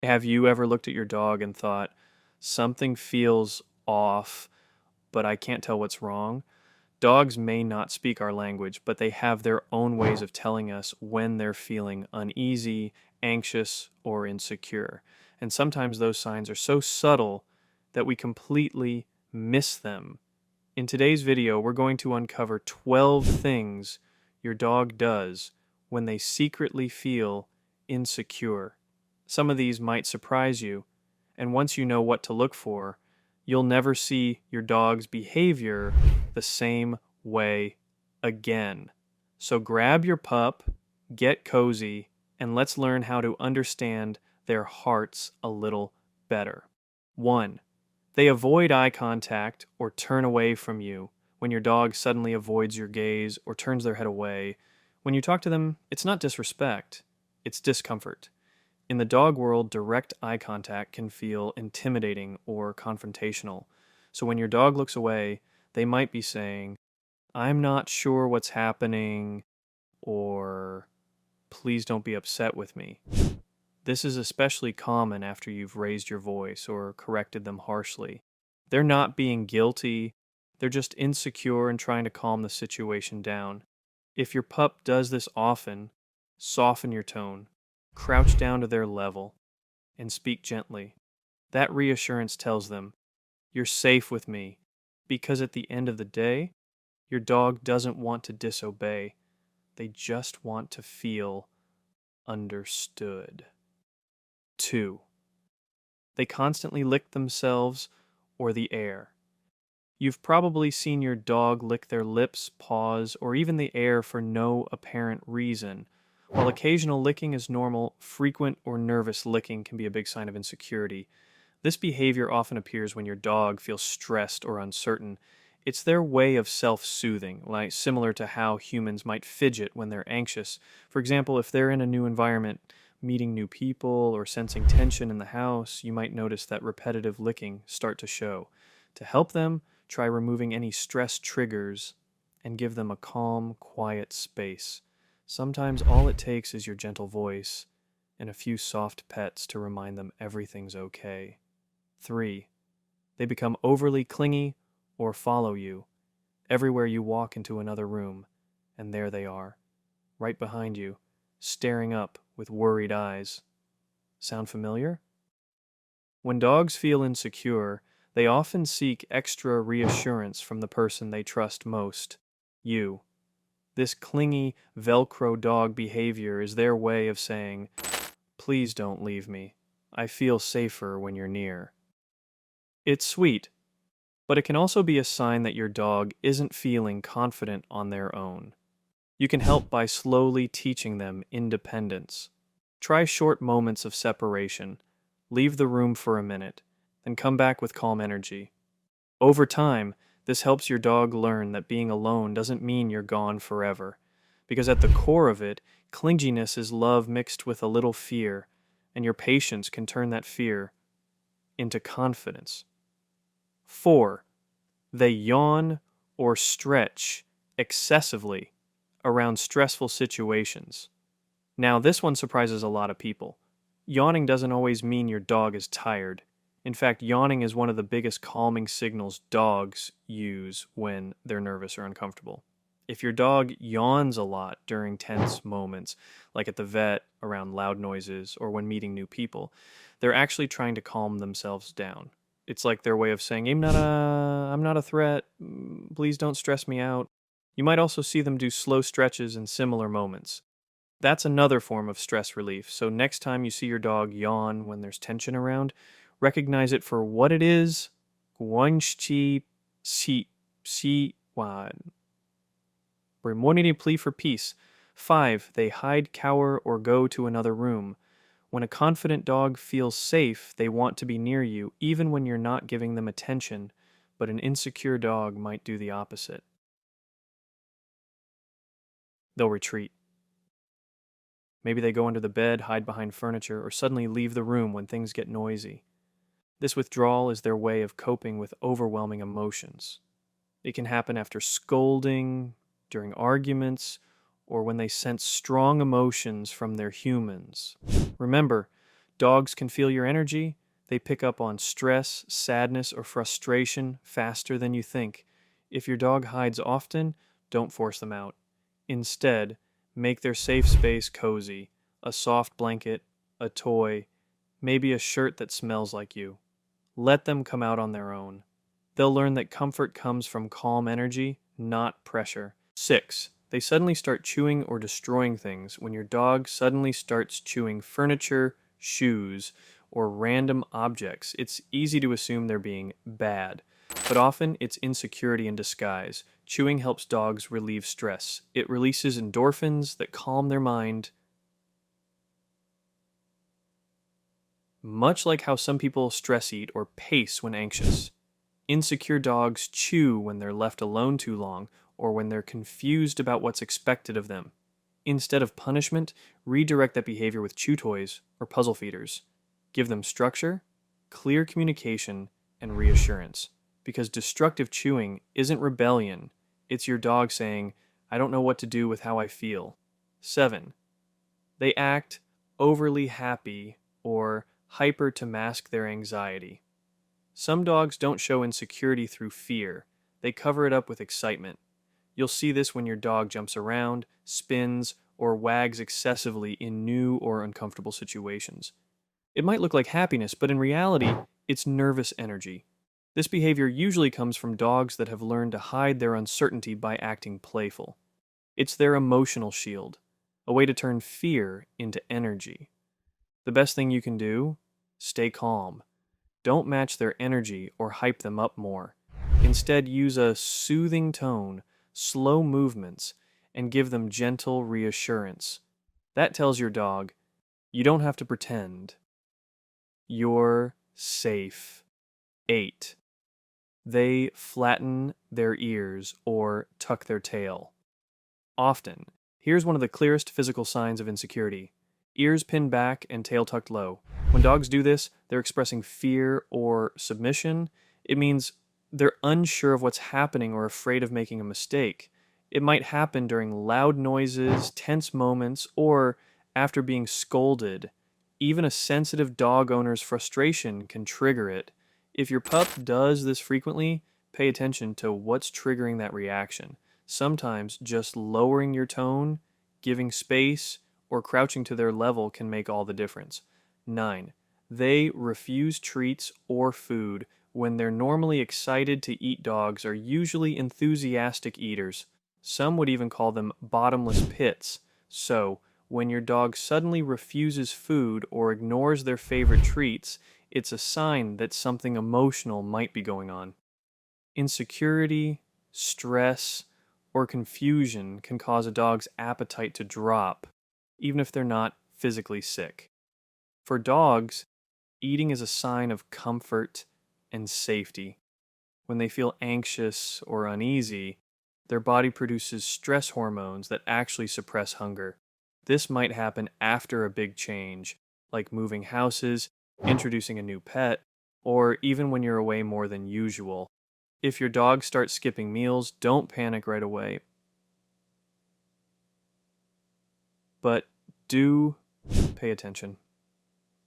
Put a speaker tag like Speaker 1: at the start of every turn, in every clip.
Speaker 1: Have you ever looked at your dog and thought, something feels off, but I can't tell what's wrong? Dogs may not speak our language, but they have their own ways of telling us when they're feeling uneasy, anxious, or insecure. And sometimes those signs are so subtle that we completely miss them. In today's video, we're going to uncover 12 things your dog does when they secretly feel insecure. Some of these might surprise you, and once you know what to look for, you'll never see your dog's behavior the same way again. So grab your pup, get cozy, and let's learn how to understand their hearts a little better. 1. They avoid eye contact or turn away from you. When your dog suddenly avoids your gaze or turns their head away, when you talk to them, it's not disrespect, it's discomfort. In the dog world, direct eye contact can feel intimidating or confrontational. So when your dog looks away, they might be saying, I'm not sure what's happening, or please don't be upset with me. This is especially common after you've raised your voice or corrected them harshly. They're not being guilty, they're just insecure and trying to calm the situation down. If your pup does this often, soften your tone, crouch down to their level, and speak gently. That reassurance tells them, you're safe with me, because at the end of the day, your dog doesn't want to disobey. They just want to feel understood. 2. They constantly lick themselves or the air. You've probably seen your dog lick their lips, paws, or even the air for no apparent reason. While occasional licking is normal, frequent or nervous licking can be a big sign of insecurity. This behavior often appears when your dog feels stressed or uncertain. It's their way of self-soothing, like similar to how humans might fidget when they're anxious. For example, if they're in a new environment, meeting new people, or sensing tension in the house, you might notice that repetitive licking start to show. To help them, try removing any stress triggers and give them a calm, quiet space. Sometimes all it takes is your gentle voice and a few soft pets to remind them everything's okay. 3. They become overly clingy or follow you. Everywhere you walk into another room, and there they are, right behind you, staring up with worried eyes. Sound familiar? When dogs feel insecure, they often seek extra reassurance from the person they trust most, you. This clingy Velcro dog behavior is their way of saying, please don't leave me. I feel safer when you're near. It's sweet, but it can also be a sign that your dog isn't feeling confident on their own. You can help by slowly teaching them independence. Try short moments of separation. Leave the room for a minute, then come back with calm energy. Over time, this helps your dog learn that being alone doesn't mean you're gone forever, because at the core of it, clinginess is love mixed with a little fear, and your patience can turn that fear into confidence. 4. They yawn or stretch excessively around stressful situations. Now, this one surprises a lot of people. Yawning doesn't always mean your dog is tired. In fact, yawning is one of the biggest calming signals dogs use when they're nervous or uncomfortable. If your dog yawns a lot during tense moments, like at the vet, around loud noises, or when meeting new people, they're actually trying to calm themselves down. It's like their way of saying, I'm not a threat, please don't stress me out. You might also see them do slow stretches in similar moments. That's another form of stress relief, so next time you see your dog yawn when there's tension around, recognize it for what it is. Guanxi si wan. Remorning plea for peace. 5. They hide, cower, or go to another room. When a confident dog feels safe, they want to be near you, even when you're not giving them attention, but an insecure dog might do the opposite. They'll retreat. Maybe they go under the bed, hide behind furniture, or suddenly leave the room when things get noisy. This withdrawal is their way of coping with overwhelming emotions. It can happen after scolding, during arguments, or when they sense strong emotions from their humans. Remember, Dogs can feel your energy. They pick up on stress, sadness, or frustration faster than you think. If your dog hides often, don't force them out. Instead, make their safe space cozy, a soft blanket, a toy, maybe a shirt that smells like you. Let them come out on their own. They'll learn that comfort comes from calm energy, not pressure. 6. They suddenly start chewing or destroying things. When your dog suddenly starts chewing furniture, shoes, or random objects, it's easy to assume they're being bad. But often it's insecurity in disguise. Chewing helps dogs relieve stress. It releases endorphins that calm their mind, much like how some people stress eat or pace when anxious. Insecure dogs chew when they're left alone too long or when they're confused about what's expected of them. Instead of punishment, redirect that behavior with chew toys or puzzle feeders. Give them structure, clear communication, and reassurance. Because destructive chewing isn't rebellion, it's your dog saying, I don't know what to do with how I feel. 7. They act overly happy or hyper to mask their anxiety. Some dogs don't show insecurity through fear. They cover it up with excitement. You'll see this when your dog jumps around, spins, or wags excessively in new or uncomfortable situations. It might look like happiness, but in reality, it's nervous energy. This behavior usually comes from dogs that have learned to hide their uncertainty by acting playful. It's their emotional shield, a way to turn fear into energy. The best thing you can do? Stay calm. Don't match their energy or hype them up more. Instead, use a soothing tone, slow movements, and give them gentle reassurance. That tells your dog, you don't have to pretend. You're safe. 8. They flatten their ears or tuck their tail. Often, here's one of the clearest physical signs of insecurity. Ears pinned back and tail tucked low. When dogs do this, they're expressing fear or submission. It means they're unsure of what's happening or afraid of making a mistake. It might happen during loud noises, tense moments, or after being scolded. Even a sensitive dog owner's frustration can trigger it. If your pup does this frequently, pay attention to what's triggering that reaction. Sometimes just lowering your tone, giving space, or crouching to their level can make all the difference. 9. They refuse treats or food. When they're normally excited to eat, dogs are usually enthusiastic eaters. Some would even call them bottomless pits. So, when your dog suddenly refuses food or ignores their favorite treats, it's a sign that something emotional might be going on. Insecurity, stress, or confusion can cause a dog's appetite to drop, even if they're not physically sick. For dogs, eating is a sign of comfort and safety. When they feel anxious or uneasy, their body produces stress hormones that actually suppress hunger. This might happen after a big change, like moving houses, introducing a new pet, or even when you're away more than usual. If your dog starts skipping meals, don't panic right away. But do pay attention.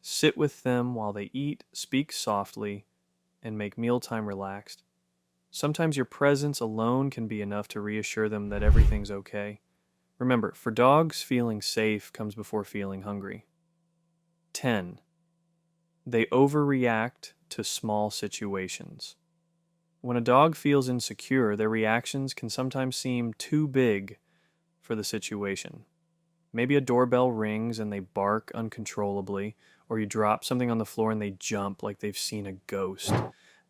Speaker 1: Sit with them while they eat, speak softly, and make mealtime relaxed. Sometimes your presence alone can be enough to reassure them that everything's okay. Remember, for dogs, feeling safe comes before feeling hungry. 10. They overreact to small situations. When a dog feels insecure, their reactions can sometimes seem too big for the situation. Maybe a doorbell rings and they bark uncontrollably, or you drop something on the floor and they jump like they've seen a ghost.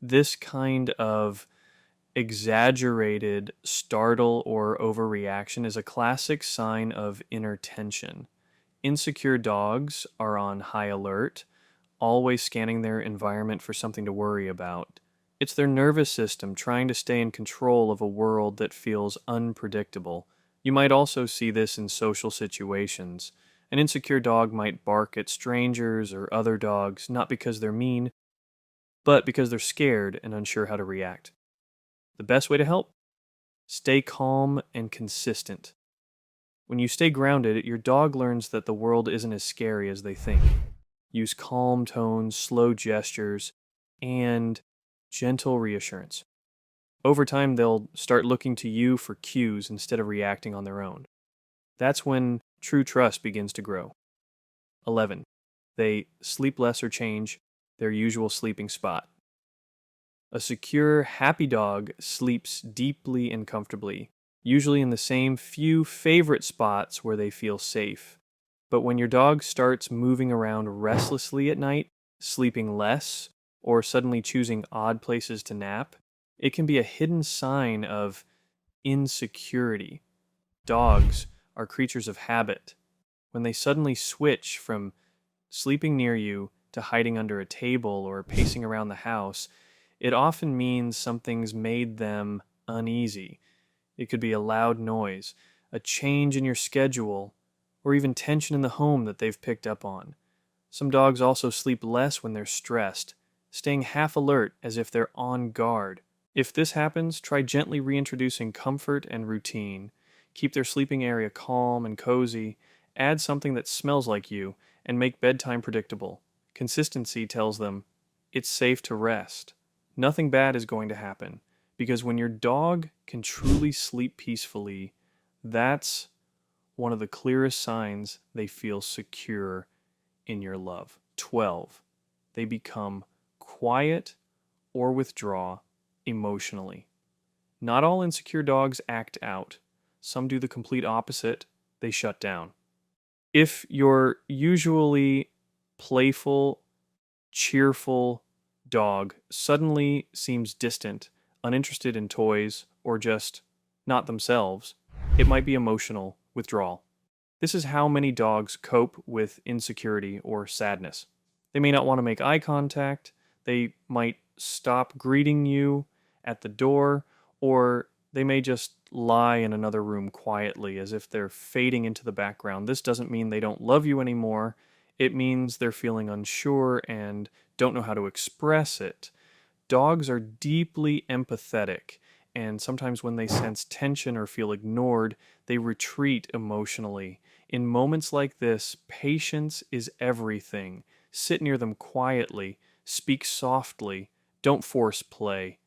Speaker 1: This kind of exaggerated startle or overreaction is a classic sign of inner tension. Insecure dogs are on high alert, always scanning their environment for something to worry about. It's their nervous system trying to stay in control of a world that feels unpredictable. You might also see this in social situations. An insecure dog might bark at strangers or other dogs, not because they're mean, but because they're scared and unsure how to react. The best way to help? Stay calm and consistent. When you stay grounded, your dog learns that the world isn't as scary as they think. Use calm tones, slow gestures, and gentle reassurance. Over time, they'll start looking to you for cues instead of reacting on their own. That's when true trust begins to grow. 11. They sleep less or change their usual sleeping spot. A secure, happy dog sleeps deeply and comfortably, usually in the same few favorite spots where they feel safe. But when your dog starts moving around restlessly at night, sleeping less, or suddenly choosing odd places to nap, it can be a hidden sign of insecurity. Dogs are creatures of habit. When they suddenly switch from sleeping near you to hiding under a table or pacing around the house, it often means something's made them uneasy. It could be a loud noise, a change in your schedule, or even tension in the home that they've picked up on. Some dogs also sleep less when they're stressed, staying half alert as if they're on guard. If this happens, try gently reintroducing comfort and routine. Keep their sleeping area calm and cozy, add something that smells like you, and make bedtime predictable. Consistency tells them it's safe to rest. Nothing bad is going to happen, because when your dog can truly sleep peacefully, that's one of the clearest signs they feel secure in your love. 12. They become quiet or withdraw emotionally. Not all insecure dogs act out. Some do the complete opposite. They shut down. If your usually playful, cheerful dog suddenly seems distant, uninterested in toys, or just not themselves, it might be emotional withdrawal. This is how many dogs cope with insecurity or sadness. They may not want to make eye contact, they might stop greeting you at the door, or they may just lie in another room quietly as if they're fading into the background. This doesn't mean they don't love you anymore. It means they're feeling unsure and don't know how to express it. Dogs are deeply empathetic, and sometimes when they sense tension or feel ignored, they retreat emotionally. In moments like this, patience is everything. Sit near them quietly, speak softly, don't force play.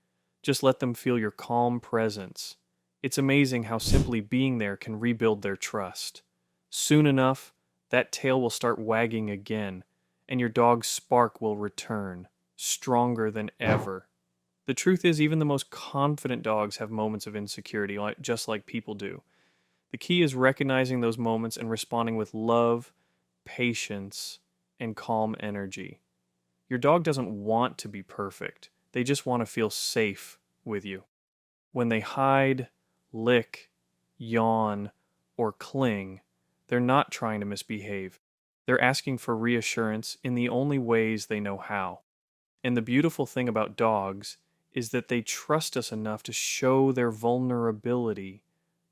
Speaker 1: Just let them feel your calm presence. It's amazing how simply being there can rebuild their trust. Soon enough, that tail will start wagging again, and your dog's spark will return, stronger than ever. The truth is, even the most confident dogs have moments of insecurity, just like people do. The key is recognizing those moments and responding with love, patience, and calm energy. Your dog doesn't want to be perfect. They just want to feel safe with you. When they hide, lick, yawn, or cling, they're not trying to misbehave. They're asking for reassurance in the only ways they know how. And the beautiful thing about dogs is that they trust us enough to show their vulnerability.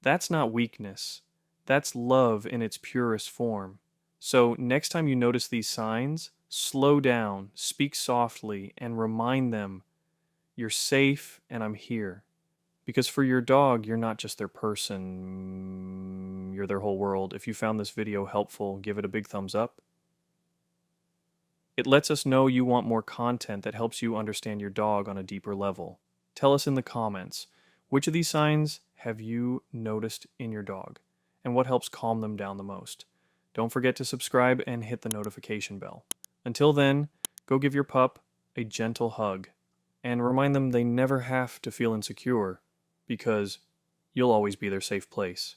Speaker 1: That's not weakness. That's love in its purest form. So next time you notice these signs, slow down, speak softly, and remind them, you're safe and I'm here. Because for your dog, you're not just their person, you're their whole world. If you found this video helpful, give it a big thumbs up. It lets us know you want more content that helps you understand your dog on a deeper level. Tell us in the comments, which of these signs have you noticed in your dog, and what helps calm them down the most? Don't forget to subscribe and hit the notification bell. Until then, go give your pup a gentle hug, and remind them they never have to feel insecure, because you'll always be their safe place.